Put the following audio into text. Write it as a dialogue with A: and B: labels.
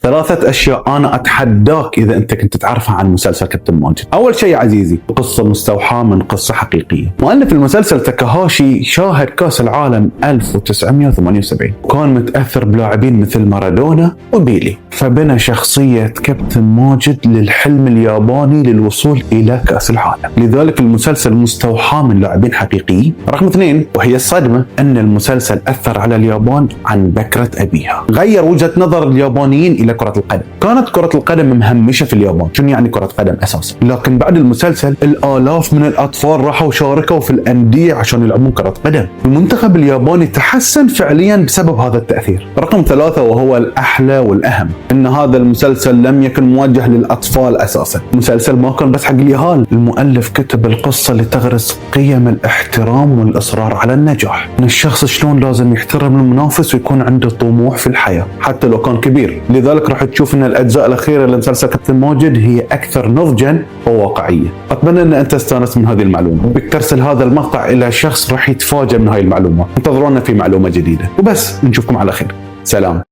A: 3 أشياء أنا أتحداك إذا أنت كنت تعرفها عن مسلسل كابتن ماجد. أول شيء يا عزيزي، قصة مستوحاة من قصة حقيقية. مؤلف المسلسل تاكاهاشي شاهد كأس العالم 1978، وكان متأثر بلاعبين مثل مارادونا وبيلي، فبنى شخصية كابتن ماجد للحلم الياباني للوصول إلى كأس العالم. لذلك المسلسل مستوحى من لاعبين حقيقيين. رقم 2، وهي الصدمة، أن المسلسل أثر على اليابان عن بكرة أبيها، غير وجهة نظر اليابانيين إلى كرة القدم. كانت كرة القدم مهمشة في اليابان، شنو يعني كرة قدم أساسا؟ لكن بعد المسلسل الآلاف من الأطفال راحوا شاركوا في الأندية عشان يلعبون كرة قدم. المنتخب الياباني تحسن فعليا بسبب هذا التأثير. رقم 3، وهو الأحلى والأهم، أن هذا المسلسل لم يكن موجه للأطفال أساسا. المسلسل ما كان بس حق اليهال، المؤلف كتب القصة لتغرس قيم الاحترام والإصرار على النجاح، أن الشخص شلون لازم يحترم المنافس ويكون عنده طموح في الحياة حتى لو كان كبير. لذلك راح تشوف أن الأجزاء الأخيرة لمسلسل كابتن ماجد هي أكثر نضجا وواقعية. أتمنى أن أنت استانست من هذه المعلومة، وبك ترسل هذا المقطع إلى شخص راح يتفاجأ من هاي المعلومة. انتظرونا في معلومة جديدة، وبس نشوفكم على خير. سلام.